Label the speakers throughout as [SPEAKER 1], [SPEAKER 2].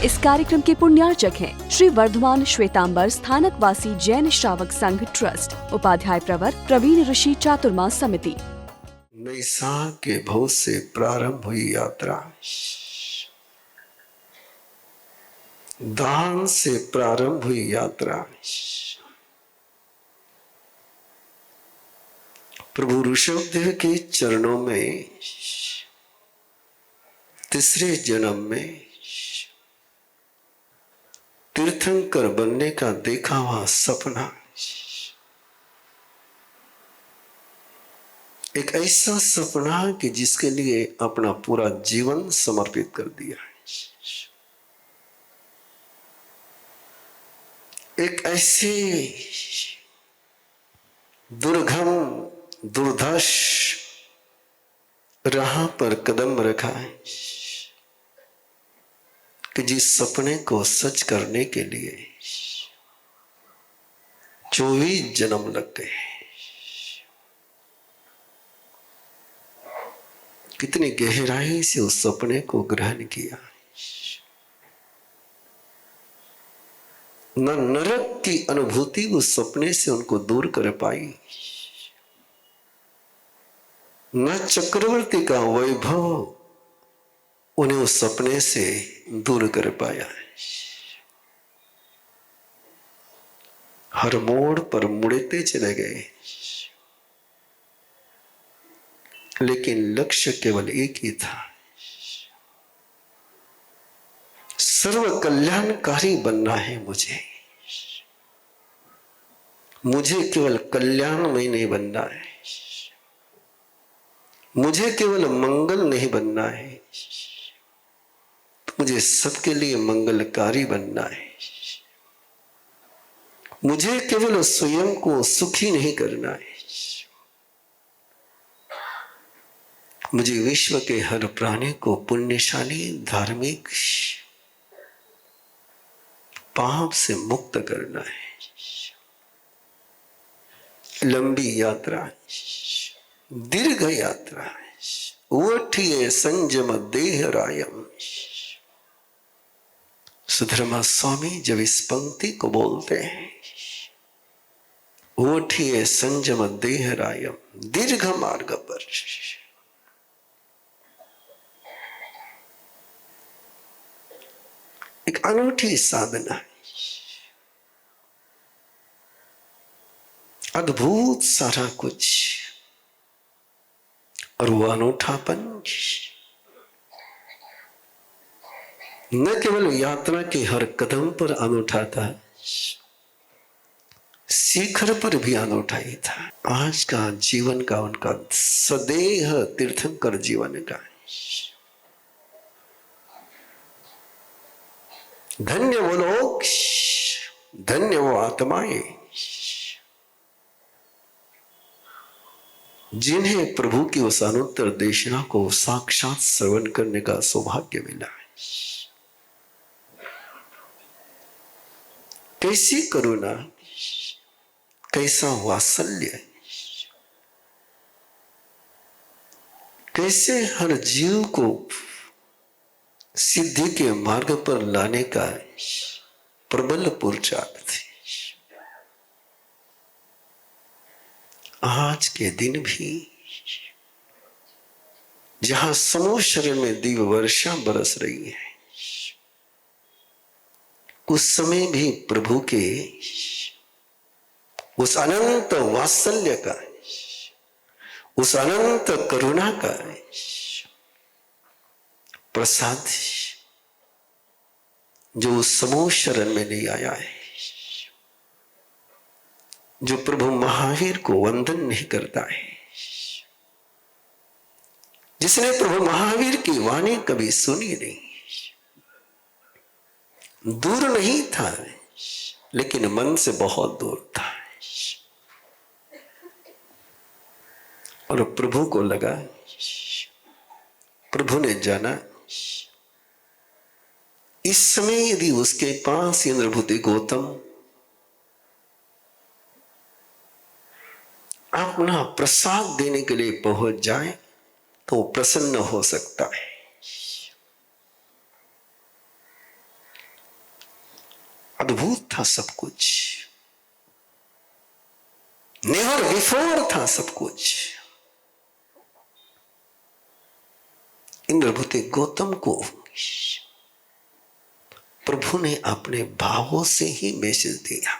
[SPEAKER 1] इस कार्यक्रम के पुण्यार्चक हैं श्री वर्धमान श्वेतांबर स्थानकवासी जैन श्रावक संघ ट्रस्ट, उपाध्याय प्रवर प्रवीण ऋषि चातुर्मा समिति।
[SPEAKER 2] नई साल के भोज से प्रारंभ हुई यात्रा, दान से प्रारंभ हुई यात्रा, प्रभु ऋषभदेव के चरणों में तीसरे जन्म में तीर्थंकर बनने का देखा हुआ सपना, एक ऐसा सपना कि जिसके लिए अपना पूरा जीवन समर्पित कर दिया है। एक ऐसे दुर्गम दुर्धर्ष राह पर कदम रखा है कि जिस सपने को सच करने के लिए 24 जन्म लग गए। कितनी गहराई से उस सपने को ग्रहण किया। न नरक की अनुभूति उस सपने से उनको दूर कर पाई, न चक्रवर्ती का वैभव उन्हें उस सपने से दूर कर पाया। हर मोड़ पर मुड़ते चले गए, लेकिन लक्ष्य केवल एक ही था, सर्व कल्याणकारी बनना है मुझे केवल कल्याणमय नहीं बनना है, मुझे केवल मंगल नहीं बनना है, मुझे सबके लिए मंगलकारी बनना है। मुझे केवल स्वयं को सुखी नहीं करना है, मुझे विश्व के हर प्राणी को पुण्यशाली धार्मिक पाप से मुक्त करना है। लंबी यात्रा, दीर्घ यात्रा, उठिए संयम देह रायम। सुधर्मा स्वामी जब इस पंक्ति को बोलते हैं, उठिए संयम देह रायम, दीर्घ मार्ग पर एक अनूठी साधना है, अद्भुत सारा कुछ, और वो अनूठापन न केवल यात्रा के हर कदम पर अनूठा था, शिखर पर भी अनूठा ही था। आज का जीवन का उनका सदेह तीर्थंकर जीवन का धन्य वो लोग, धन्य वो आत्माएं जिन्हें प्रभु की उस अनुत्तर देशना को साक्षात श्रवण करने का सौभाग्य मिला है। कैसी करुणा, कैसा वात्सल्य, कैसे हर जीव को सिद्धि के मार्ग पर लाने का प्रबल पुरुषार्थ। आज के दिन भी जहां समूह शरीर में दिव्य वर्षा बरस रही है, उस समय भी प्रभु के उस अनंत वात्सल्य का, उस अनंत करुणा का प्रसाद जो उस समूह शरण में नहीं आया है, जो प्रभु महावीर को वंदन नहीं करता है, जिसने प्रभु महावीर की वाणी कभी सुनी नहीं, दूर नहीं था लेकिन मन से बहुत दूर था, और प्रभु को लगा, प्रभु ने जाना इस समय यदि उसके पास इंद्रभूति गौतम अपना प्रसाद देने के लिए पहुंच जाए तो प्रसन्न हो सकता है। था सब कुछ, नेवर बिफोर था सब कुछ। इंद्रभूति गौतम को प्रभु ने अपने भावों से ही मैसेज दिया।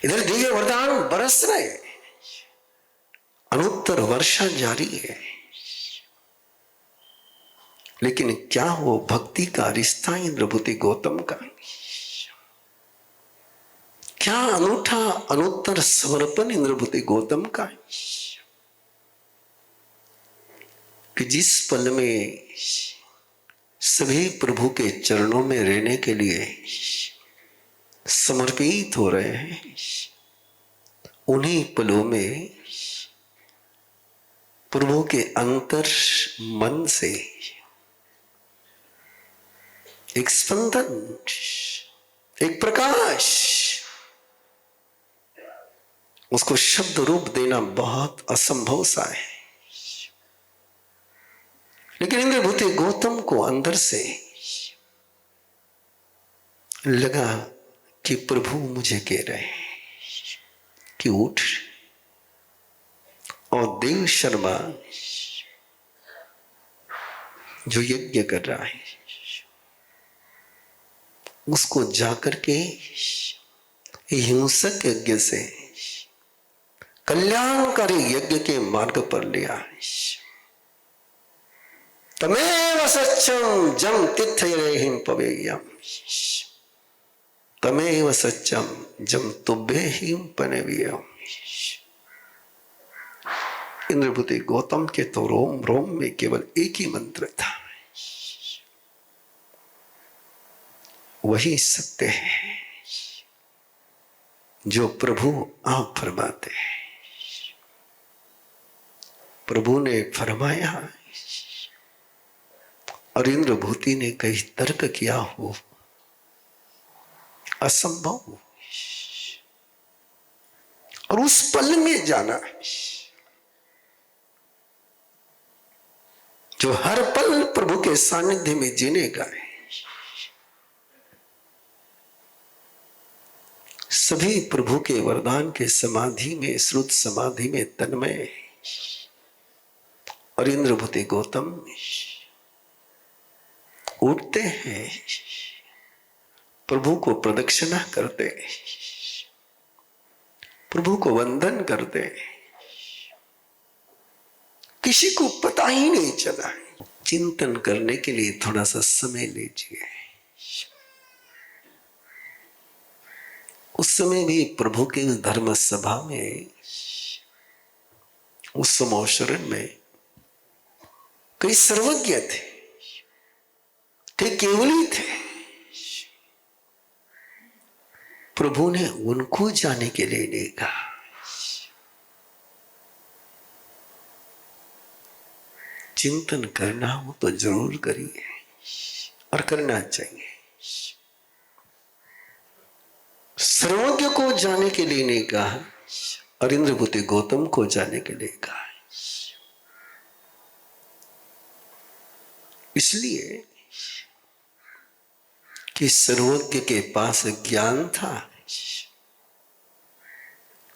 [SPEAKER 2] इधर दिव्य वरदान बरस रहे, अनुत्तर वर्षा जारी है, लेकिन क्या वो भक्ति का रिश्ता इंद्रभूति गौतम का? क्या अनूठा अनुत्तर समर्पण इंद्रभूति गौतम का, कि जिस पल में सभी प्रभु के चरणों में रहने के लिए समर्पित हो रहे हैं, उन्हीं पलों में प्रभु के अंतर मन से एक स्पंदन, एक प्रकाश, उसको शब्द रूप देना बहुत असंभव सा है, लेकिन इंद्रभूति गौतम को अंदर से लगा कि प्रभु मुझे कह रहे हैं कि उठ। और देव शर्मा जो यज्ञ कर रहा है, उसको जाकर के हिंसक यज्ञ से कल्याणकारी यज्ञ के मार्ग पर लिया। तमेव सच्चम जम तिथ्यरेहिं पवेयम, तमेव सच्चम जम तुभ्येहिं पनेवियम। इंद्रभूति गौतम के तो रोम रोम में केवल एक ही मंत्र था, वही सत्य है जो प्रभु आप फरमाते हैं। प्रभु ने फरमाया और इंद्रभूति ने कहीं तर्क किया हो, असंभव, और उस पल में जाना जो हर पल प्रभु के सानिध्य में जीने का है। सभी प्रभु के वरदान के समाधि में, श्रुत समाधि में तन्मय, और इंद्रभूति गौतम उठते हैं, प्रभु को प्रदक्षिणा करते, प्रभु को वंदन करते, किसी को पता ही नहीं चला। चिंतन करने के लिए थोड़ा सा समय लीजिए। उस समय भी प्रभु के धर्म सभा में, उस समोशरण में कई सर्वज्ञ थे, केवली थे। प्रभु ने उनको जाने के लिए नहीं कहा। चिंतन करना हो तो जरूर करिए, और करना चाहिए। सर्वज्ञ को जाने के लिए नहीं कहा, और इंद्रभूति गौतम को जाने के लिए कहा। इसलिए कि सर्वज्ञ के पास ज्ञान था,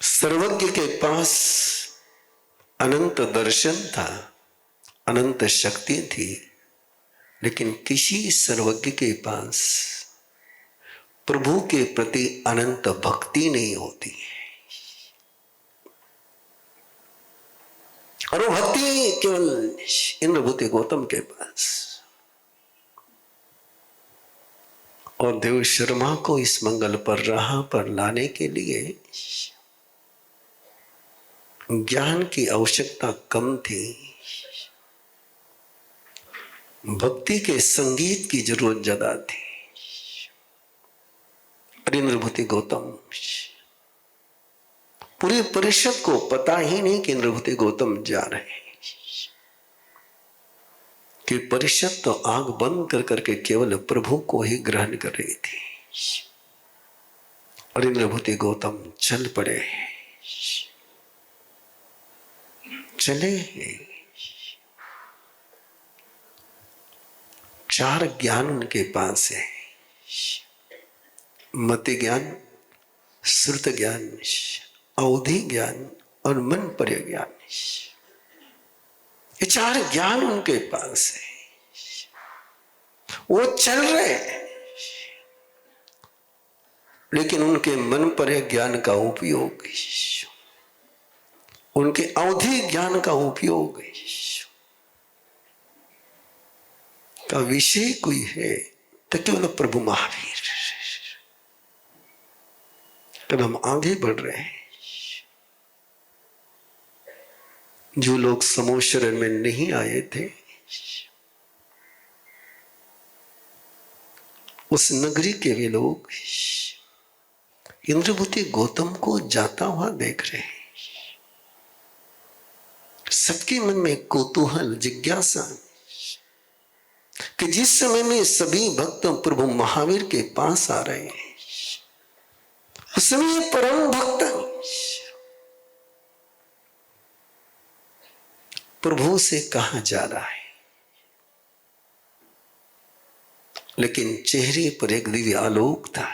[SPEAKER 2] सर्वज्ञ के पास अनंत दर्शन था, अनंत शक्ति थी, लेकिन किसी सर्वज्ञ के पास प्रभु के प्रति अनंत भक्ति नहीं होती है। और वो भक्ति केवल इंद्रभूति गौतम के पास। और देव शर्मा को इस मंगल पर राह पर लाने के लिए ज्ञान की आवश्यकता कम थी, भक्ति के संगीत की जरूरत ज्यादा थी। इंद्रभूति गौतम, पूरी परिषद को पता ही नहीं कि इंद्रभूति गौतम जा रहे हैं, कि परिषद तो आंख बंद कर करके केवल प्रभु को ही ग्रहण कर रही थी। और इंद्रभूति गौतम चल पड़े, चार ज्ञान उनके पास है, मति ज्ञान, श्रुत ज्ञान, अवधि ज्ञान और मन पर्य ज्ञान। ये चार ज्ञान उनके पास है, वो चल रहे हैं, लेकिन उनके मन पर्य ज्ञान का उपयोग, उनके अवधि ज्ञान का उपयोग का विषय कोई है तो केवल प्रभु महावीर। तब हम आगे बढ़ रहे हैं। जो लोग समूह शरण में नहीं आए थे, उस नगरी के वे लोग इंद्रभूति गौतम को जाता हुआ देख रहे हैं। सबके मन में कौतूहल, जिज्ञासा कि जिस समय में सभी भक्त प्रभु महावीर के पास आ रहे हैं, उस समय परम भक्त प्रभु से कहा जा रहा है, लेकिन चेहरे पर एक दिव्य आलोक था।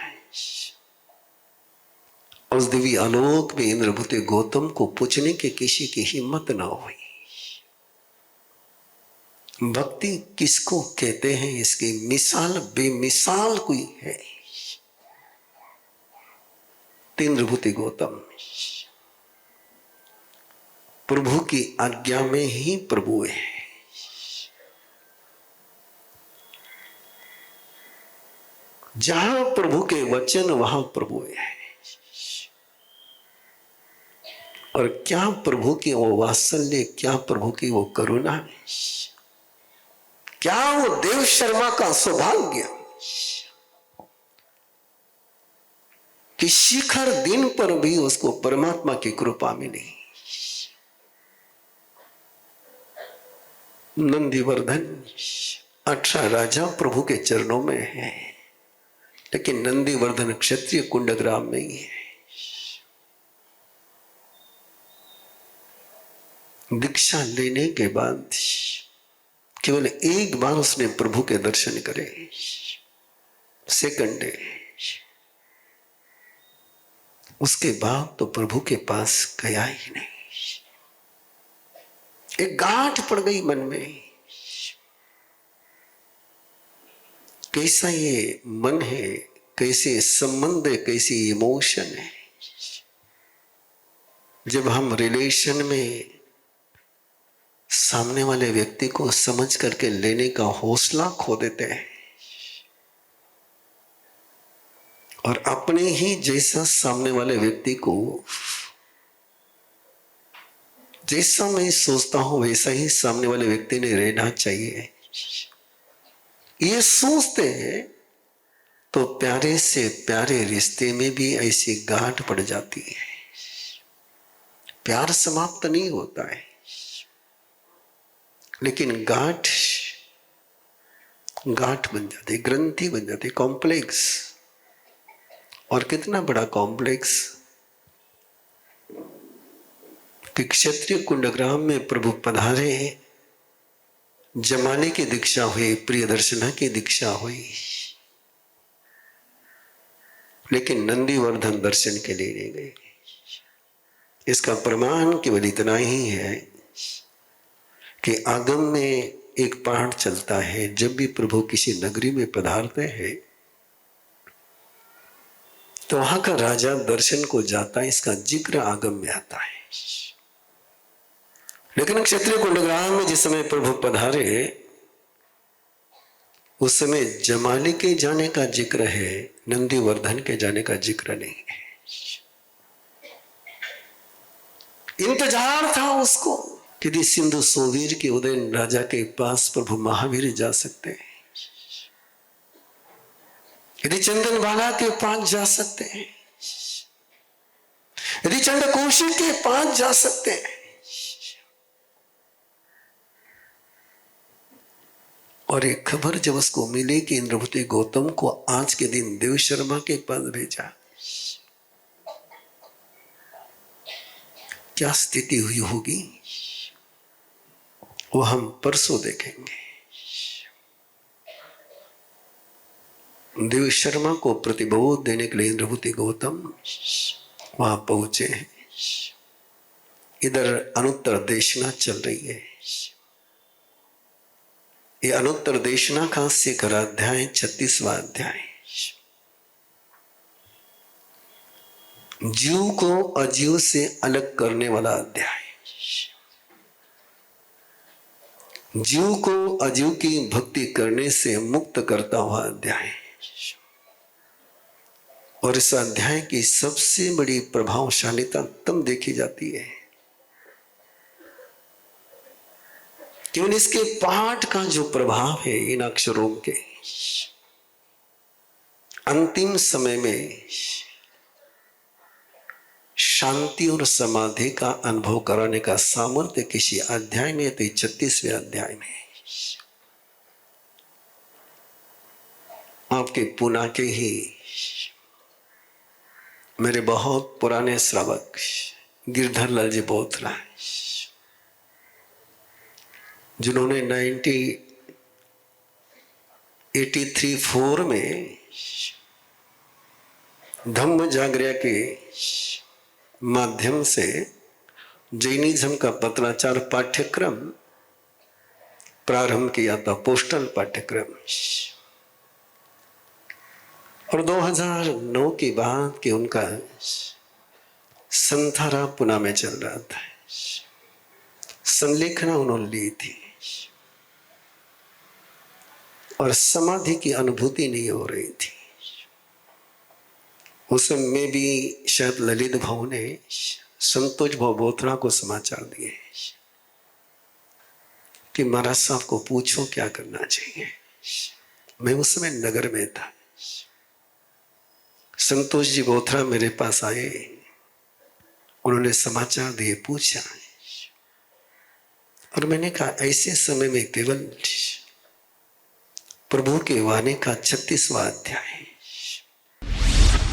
[SPEAKER 2] उस दिव्य आलोक में इंद्रभूति गौतम को पूछने के किसी की हिम्मत न हुई। भक्ति किसको कहते हैं, इसकी मिसाल बेमिसाल कोई है। इंद्रभूति गौतम प्रभु की आज्ञा में ही प्रभु है। जहां प्रभु के वचन वहां प्रभु है। और क्या प्रभु की वो वात्सल्य, क्या प्रभु की वो करुणा, क्या वो देव शर्मा का सौभाग्य कि शिखर दिन पर भी उसको परमात्मा की कृपा मिली। नंदीवर्धन 18 राजा प्रभु के चरणों में है, लेकिन नंदीवर्धन क्षत्रिय कुंडग्राम में ही है। दीक्षा लेने के बाद केवल एक बार उसने प्रभु के दर्शन करे, सेकंड डे। उसके बाद तो प्रभु के पास गया ही नहीं। एक गांठ पड़ गई मन में। कैसा ये मन है, कैसे संबंध है, कैसी इमोशन है। जब हम रिलेशन में सामने वाले व्यक्ति को समझ करके लेने का हौसला खो देते हैं और अपने ही जैसा सामने वाले व्यक्ति को, जैसा मैं सोचता हूं वैसा ही सामने वाले व्यक्ति ने रहना चाहिए, ये सोचते हैं, तो प्यारे से प्यारे रिश्ते में भी ऐसी गांठ पड़ जाती है। प्यार समाप्त नहीं होता है, लेकिन गांठ बन जाती, ग्रंथि बन जाती, कॉम्प्लेक्स। और कितना बड़ा कॉम्प्लेक्स कि क्षत्रिय कुंडग्राम में प्रभु पधारे, जमाने की दीक्षा हुई, प्रियदर्शना की दीक्षा हुई, लेकिन नंदीवर्धन दर्शन के लिए नहीं गए। इसका प्रमाण केवल इतना ही है कि आगम में एक पाठ चलता है, जब भी प्रभु किसी नगरी में पधारते हैं तो वहां का राजा दर्शन को जाता है, इसका जिक्र आगम में आता है। लेकिन क्षत्रिय कुंडग्राम में जिस समय प्रभु पधारे, उस समय जमाली के जाने का जिक्र है, नंदीवर्धन के जाने का जिक्र नहीं है। इंतजार था उसको कि यदि सिंधु सोवीर के उदयन राजा के पास प्रभु महावीर जा सकते हैं, यदि चंदन बाला के पास जा सकते हैं, यदि चंद्रकोशी के पास जा सकते हैं। और एक खबर जब उसको मिली कि इंद्रभूति गौतम को आज के दिन देव शर्मा के पास भेजा, क्या स्थिति हुई होगी वो हम परसों देखेंगे। देव शर्मा को प्रतिबोध देने के लिए इंद्रभूति गौतम वहां पहुंचे हैं। इधर अनुत्तर देशना चल रही है। ये अनुत्तर देशना का शिखर अध्याय 36वां अध्याय, जीव को अजीव से अलग करने वाला अध्याय, जीव को अजीव की भक्ति करने से मुक्त करता हुआ अध्याय। और इस अध्याय की सबसे बड़ी प्रभावशालीता तब देखी जाती है केवल इसके पाठ का जो प्रभाव है इन अक्षरों के अंतिम समय में शांति और समाधि का अनुभव कराने का सामर्थ्य किसी अध्याय में, तो 36वें अध्याय में आपके पुणे के ही मेरे बहुत पुराने श्रावक गिरधर लाल जी बोथरा, जिन्होंने 1983-4 में धम्म जागरण के माध्यम से जैनिज्म का पत्राचार पाठ्यक्रम प्रारंभ किया था, पोस्टल पाठ्यक्रम। और 2009 के बाद कि उनका संथारा पुणे में चल रहा था, संलेखना उन्होंने ली थी और समाधि की अनुभूति नहीं हो रही थी। उस समय भी शायद ललित भाव ने संतोष भाव बोथरा को समाचार दिए कि महाराज साहब को पूछो क्या करना चाहिए। मैं उस समय नगर में था। संतोष जी बोथरा मेरे पास आए, उन्होंने समाचार दिए, पूछा, और मैंने कहा ऐसे समय में केवल प्रभु के वाणी का 36वां अध्याय है।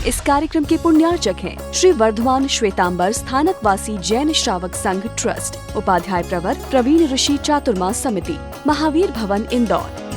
[SPEAKER 1] इस कार्यक्रम के पुण्यार्चक हैं श्री वर्धमान श्वेतांबर स्थानकवासी जैन श्रावक संघ ट्रस्ट, उपाध्याय प्रवर प्रवीण ऋषि चातुर्मा समिति, महावीर भवन इंदौर।